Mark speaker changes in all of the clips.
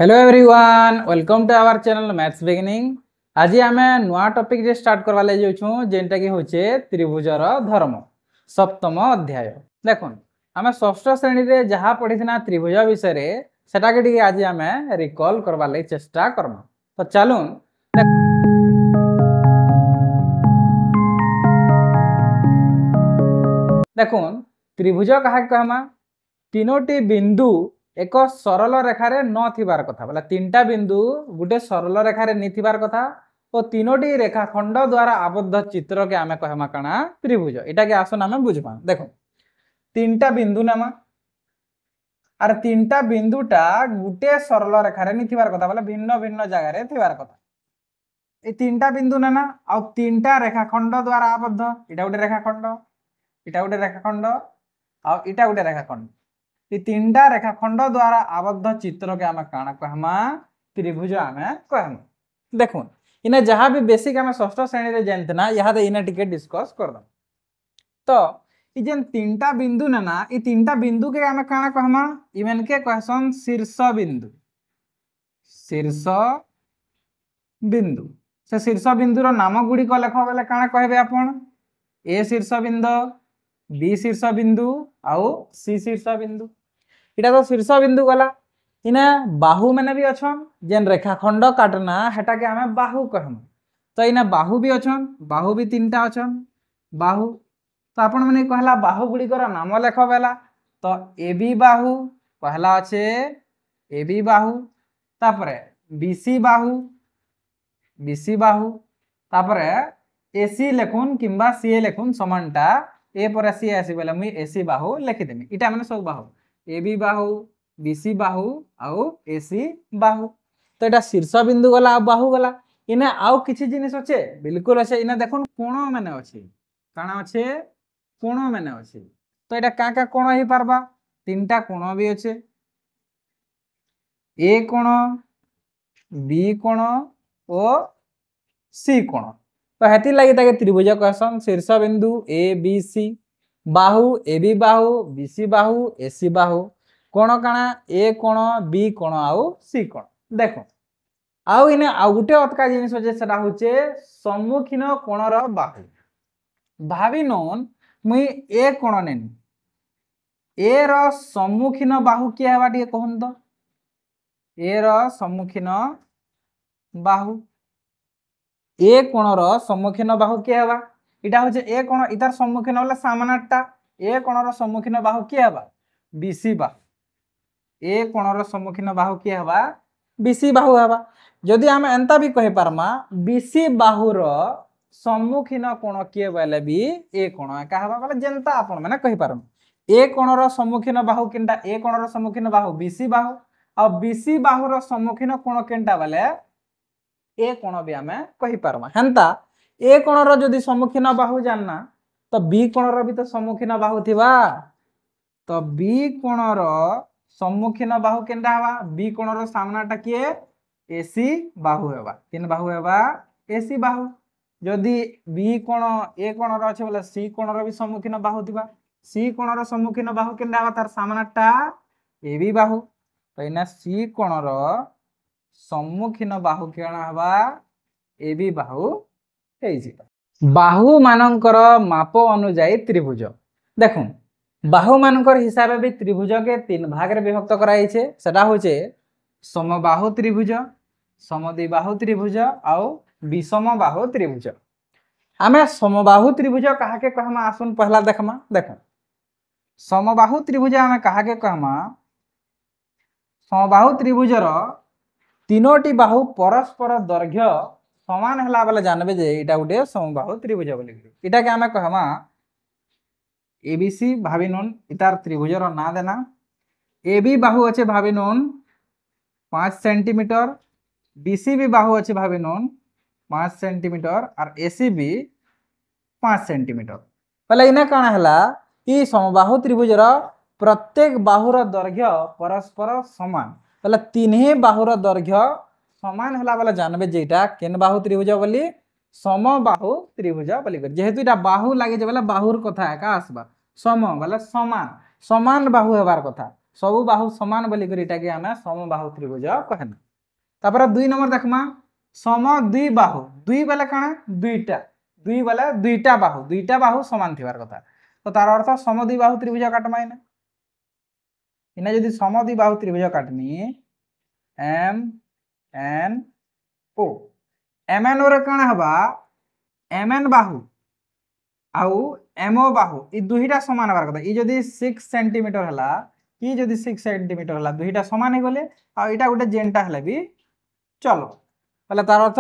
Speaker 1: Hello everyone, welcome to our channel maths beginning. आज आम नुआ टॉपिक जे स्टार्ट करवा ले जाऊँ जेनटा कि होचे त्रिभुजर धर्म सप्तम अध्याय। देखुन आम षष्ठ श्रेणी रे जहाँ पढ़ी त्रिभुज विषय सेटा के आज आम रिकॉल करवा ले चेष्टा करमा। तो चलून देखुन त्रिभुज कहा कहमा तीनोटी बिंदु एक सरल रेखार नथिबार कथा बोला तीनटा बिंदु गोटे सरल रेखार निथिबार कथा और तीनोटी रेखाखंड द्वारा आबद्ध चित्र के आमे कहमा काना त्रिभुज। एटा के आसन आमे बुझपा। देखो तीनटा बिंदु नामा आर तीनटा बिंदुटा गोटे सरल रेखार निथिबार कथा बोला भिन्न भिन्न जगह रे थिबार कथा। ए तीनटा बिंदु नाना आ तीनटा रेखाखंड द्वारा आबद्ध एटा गोटे रेखाखंड एटा गोटे रेखाखंड आ एटा गोटे रेखाखंड ये तीनटा रेखाखंड द्वारा आबद्ध चित्र के आमे काना कहमा त्रिभुज आमे कहमा। देखुन इने जहाँ भी बेसिक आमे षष्ठ श्रेणी रे जानते ना यहाँ दे इने टिके डिस्कस कर दम। तो ई जेन तीनटा बिंदु ना ना ई तीनटा बिंदु के आमे काना कहमा इमेन के कहसन शीर्ष बिंदु। शीर्ष बिंदु से शीर्ष बिंदु रो नाम गुडी को लेखो बेले काना कहबे आपण ए शीर्ष बिंदु बी शीर्ष बिंदु आउ सी शीर्ष बिंदु। इटा तो शीर्ष बिंदु गला इने बाहु मैंने भी अच्छन जेन रेखाखंड काटना हेटा के आमे बाहु कहम। तो इने बाहु भी अच्छन बाहु भी तीनटा अच्छन बाहु। तो आपण माने कहला बाहु गुडी कर नाम लेख बेला तो ए बी बाहु पहला अच्छे ए बी बाहु तापरे बीसी बाहु बीसी बाहु तापरे एसी लेखुन किंबा सी लेखुन समानटा ए पर सी आसी बेला मुई एसी बाहु लिखि देमी। इटा माने सब बाहु ए बी बाहु बीसी बाहु आउ एसी बाहु। तो एटा शीर्ष बिंदु गला बाहु गला इने आउ किछि जिनिस अछि बिल्कुल अछि इने देखुन कोण माने अछि काना अछि कोण माने अछि। तो एटा का कोण हे परबा तीनटा कोण भी अछि ए कोण बी कोण ओ सी कोण। तो हेति लागि ताके त्रिभुज कहसन शीर्ष बिंदु A B C Bahu A B Bahu B C बाहु ए सी बाहु कोण काना ए कोण बी कोण आउ सी कोण। देखो आउ इने आउ गुटे अतका जिनिस जे सेटा होचे सम्मुखीन कोणर बाहु। भाबी नोन मुई ए कोण नेनी ए रो सम्मुखीन बाहु के हेबा टिके कहन तो ए रो सम्मुखीन बाहु ए कोणर सम्मुखीन बाहु के हेबा इटा होचे ए कोण इतार सम्मुखीन होला सामनाटा ए कोणर सम्मुखीन बाहु के हेबा बीसी बाहु ए कोणर सम्मुखीन बाहु के हेबा बीसी बाहु हेबा। जदि आमे एंता भी कहि पारमा बीसी बाहुर सम्मुखीन कोण के बेले भी ए कोण एका हेबा बोले जेंता आपण माने कहि पारम ए कोणर सम्मुखीन बाहु केनटा ए कोणर सम्मुखीन बाहु बीसी बाहु आ बीसी बाहुर सम्मुखीन कोण केनटा बेले ए कोण भी आमे कहि पारमा। हेंता ए कोणर जदि सम्मुखीन बाहु जानना तो बी कोणर भी तो सम्मुखीन बाहु थिबा। तो बी कोणर सम्मुखीन बाहु केनटा हेबा बी कोणर सामनाटा किए एसी बाहु हेबा तीन बाहु हेबा एसी बाहु। जदि बी कोण ए कोणर अछि बोले सी कोणर भी सम्मुखीन बाहु थिबा सी कोणर सम्मुखीन बाहु केनटा हेबा तार सामनाटा ए बी बाहु। तो इना सी कोणर सम्मुखीन बाहु केना हेबा ए बी बाहु हेइछि। बाहु मानकर माप अनुसार त्रिभुज देखो बाहु मानकर हिसाब भी त्रिभुज के तीन भाग रे विभक्त कराई छे सेटा होचे समबाहु त्रिभुज समद्विबाहु त्रिभुज आउ विषम बाहु त्रिभुज। आमे समबाहु त्रिभुज कहा के कहमा आसुन पहला देखमा। देखो समबाहु त्रिभुज आमे कहा के कहमा समबाहु त्रिभुजर तीनोटी बाहु परस्पर दैर्घ्य समान हला बेले जानबे जे एटा गुटे समबाहु त्रिभुज बोली। एटा के आमे कहमा एबीसी भाबी नोन इतार त्रिभुजर ना देना एबी बाहु अच्छे भाबी नोन 5 सेंटीमीटर बीसी भी बाहु अच्छे भाबी नोन 5 सेंटीमीटर और एसी भी 5 सेंटीमीटर। पहले इने काना हला ई समबाहु त्रिभुजर प्रत्येक बाहुर दैर्घ्य परस्पर समान पहले तीनही बाहुर दैर्घ्य समान हला बेले जानबे जेटा केन बाहु त्रिभुज बोली समबाहु त्रिभुज बोली। जेहेतु इटा बाहु लागे जे बेले बाहुर कथा एका आसबा सम बोले समान समान बाहु हेबार कथा सबु बाहु समान बोली करी इटा के आमे समबाहु त्रिभुज कहना। तापर 2 नंबर देखमा सम दुई बाहु दुई बेले काना दुईटा दुई बेले दुईटा बाहु समान थिबार कथा तो तार अर्थ सम दुई बाहु त्रिभुज काटमा इना जदि सम दुई बाहु त्रिभुज काटमी M N O M N O ray काना हबा एम एन बाहु आउ एमओ बाहु ई दुईटा समान हबार कथा ई जदि 6 सेंटीमीटर हला ई जदि 6 सेंटीमीटर हला दुईटा समान हे गले आ इटा गोटे जेनटा हले भी चलो पहले तार अर्थ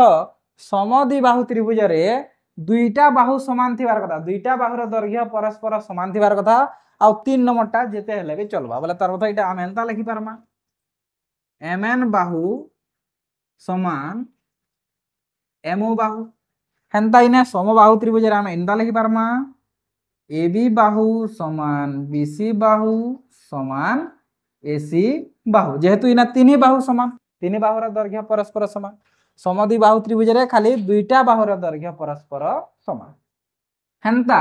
Speaker 1: सम दुई बाहु त्रिभुज रे दुईटा बाहु समान थिबार कथा दुईटा बाहुर दैर्घ्य परस्पर समान थिबार कथा आ 3 नंबरटा जेते हले भी चलबा बोले तार अर्थ इटा हम एंता लिखि पारमा एम एन बाहु समान एमओ बाहु हेन्ता इने समबाहु त्रिभुज रे हम एंता लिखि पारमा एबी बाहु समान बीसी बाहु समान एसी बाहु जेहेतु इना तीन बाहु समान तीन बाहुर दैर्घ्य परस्पर समान समदि बाहु त्रिभुज रे खाली दुईटा बाहुर दैर्घ्य परस्पर समान हेन्ता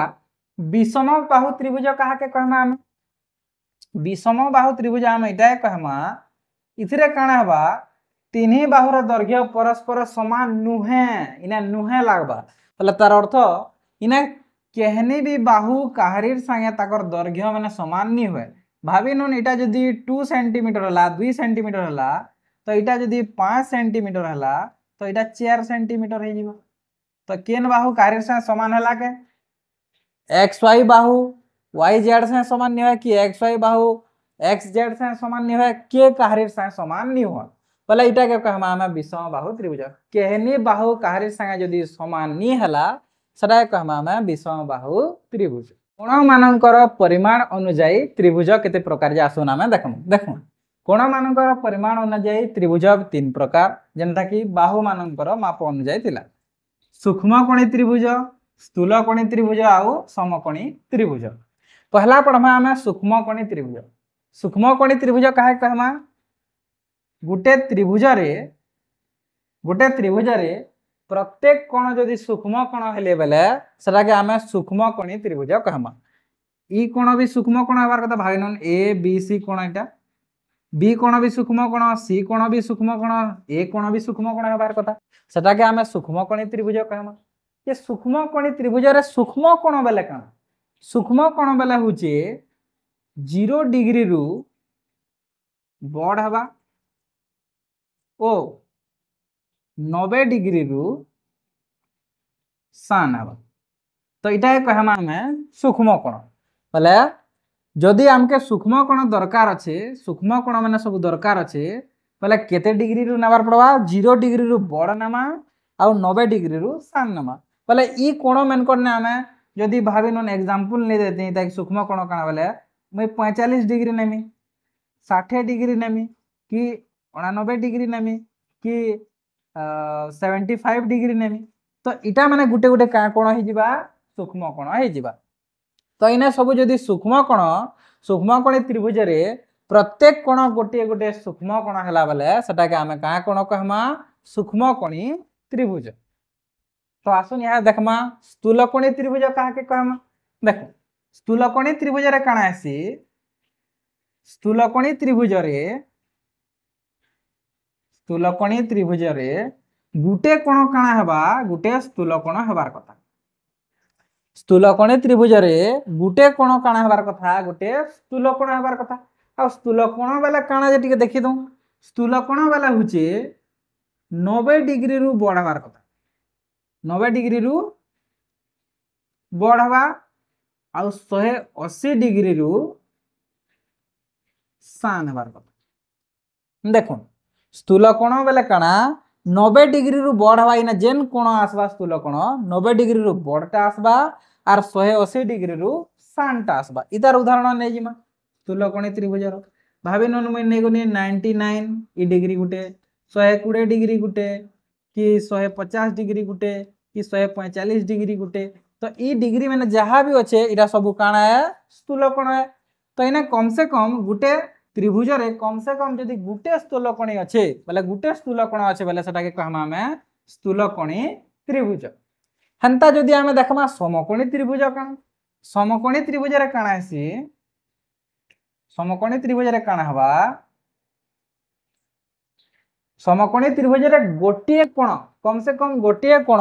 Speaker 1: विषम बाहु त्रिभुज कहा के कहमा हम विषम बाहु त्रिभुज हम इटा कहमा इथिरे काना हबा तीन बाहुर दैर्घ्य परस्पर समान नुहे इना नुहे लागबा तले तार अर्थ इना केहनी भी बाहु काहरीर संगे ताकर दैर्घ्य माने समान नी होय भाबी नन इटा जदी 2 सेंटीमीटर हला 2 सेंटीमीटर हला तो इटा जदी 5 सेंटीमीटर हला तो इटा 4 सेंटीमीटर हे जीवा तो केन बाहु काहरीर संगे समान हला के एक्स वाई बाहु वाई जेड संगे समान नी होय कि एक्स वाई बाहु एक्स जेड संगे समान नी होय के काहरीर संगे समान नी होय पहले इटा के कहमा हम विषम बाहु त्रिभुज केहनी बाहु काहरीर संगे जदी समान नी हला सदा कहमा हम विषम बाहु त्रिभुज कोण मानकर परिमाण अनुसार त्रिभुज केते प्रकार जे आसुना हम देखु कोण मानकर परिमाण अनुसार त्रिभुज 3 प्रकार जेनता कि बाहु मानकर माप अनुसार थिला सूक्ष्म कोणी त्रिभुज स्थूल कोणी त्रिभुज आउ समकोणी त्रिभुज पहला पढ़मा हम सूक्ष्म कोणी त्रिभुज काहे कहमा गुटे त्रिभुज रे प्रत्येक कोण जदि सूक्ष्म कोण हेले बेले सेटा के हमें सूक्ष्म कोणी त्रिभुज कहमा ई कोण भी सूक्ष्म कोण हबार कथा भागिनन ए बी सी कोण इटा बी कोण भी सूक्ष्म कोण सी कोण भी सूक्ष्म कोण ए कोण भी सूक्ष्म कोण हबार कथा सेटा के हमें सूक्ष्म कोणी त्रिभुज कहमा ये सूक्ष्म कोणी त्रिभुज रे सूक्ष्म कोण बेले कान सूक्ष्म कोण बेले होचे 0 डिग्री रु बड़ हबा ओ 90 डिग्री रु सान हबा तो इटा कहमा हमें सूक्ष्म कोण बोले जदि हमके सूक्ष्म कोण दरकार अच्छे सूक्ष्म कोण माने सब दरकार अच्छे बोले केते डिग्री रु नबार पड़वा 0 डिग्री रु बड़ नमा आ 90 डिग्री रु सान नमा बोले ई कोण मेन करने हमें जदि भाबी नन एग्जांपल ले देते ताकि सूक्ष्म कोण काना बोले मैं 45 डिग्री नेमी 60 डिग्री नेमी कि 89 डिग्री नेमी कि 75 डिग्री नेमी तो इटा माने गुटे गुटे का कोण हे जिबा सूक्ष्म कोण हे जिबा तो इने सब जदि सूक्ष्म कोणी त्रिभुज रे प्रत्येक कोण गोटे गोटे सूक्ष्म कोण हला बेले सेटा के हमें का कोण कहमा सूक्ष्म कोणी त्रिभुज तो आसुन यहाँ देखमा स्थूल कोणी त्रिभुज कहा के कहमा देखो स्थूल कोणी त्रिभुज रे काना आसी स्थूल कोणी त्रिभुज रे गुटे कोण काना हबा गुटे स्थूल कोण हबार कथा स्थूल कोणी त्रिभुज रे गुटे कोण काना हबार कथा गुटे स्थूल कोण हबार कथा आ स्थूल कोण बेले काना जे टिके देखि दउ स्थूल कोण बेले हुचे 90 डिग्री रु बड़ हबार कथा 90 डिग्री रु बड़ हबा आ 180 डिग्री रु सान हबार कथा देखो स्थूल कोण बेले काना 90 डिग्री रु बड़ हवा इना जेन कोण आसबा स्थूल कोण 90 डिग्री रु बड़टा आसबा आर 180 डिग्री रु सानटा आसबा इतार उदाहरण नै जिमा स्थूल कोणी त्रिभुज रो भाबी नन मैं नै गनी 99 ई डिग्री गुटे 120 डिग्री गुटे कि 150 डिग्री गुटे कि 145 डिग्री गुटे तो ई डिग्री माने जहां भी अच्छे इटा सब काना है स्थूल कोण है तो इना कम से कम गुटे त्रिभुज रे कम से कम जदि गुटे स्थूल कोणी अच्छे बोले गुटे स्थूल कोण अच्छे बोले सेटा के कहमा हमें स्थूल कोणी त्रिभुज हंता जदि हमें देखमा समकोणी त्रिभुज कान समकोणी त्रिभुज रे काना आसी समकोणी त्रिभुज रे काना हवा समकोणी त्रिभुज रे गोटिए कोण कम से कम गोटिए कोण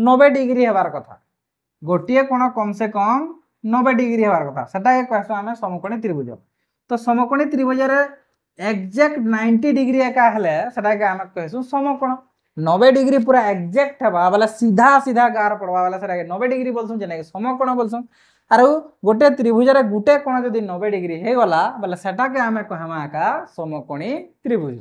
Speaker 1: 90 डिग्री हेबार कथा गोटिए कोण कम से कम 90 डिग्री हेबार कथा सेटा के कहसो आमे समकोणी त्रिभुज तो समकोणी त्रिभुज रे एग्जैक्ट 90 डिग्री एका हेले सेटा के आमे कहसु समकोण 90 डिग्री पूरा एग्जैक्ट हेबा वाला सीधा सीधा गार पड़वा वाला सेटा के 90 डिग्री बोलसु जेने समकोण बोलसु आरो गोटे त्रिभुज रे गुटे कोण जदी 90 डिग्री हे गला वाला सेटा के आमे कहमा का समकोणी त्रिभुज।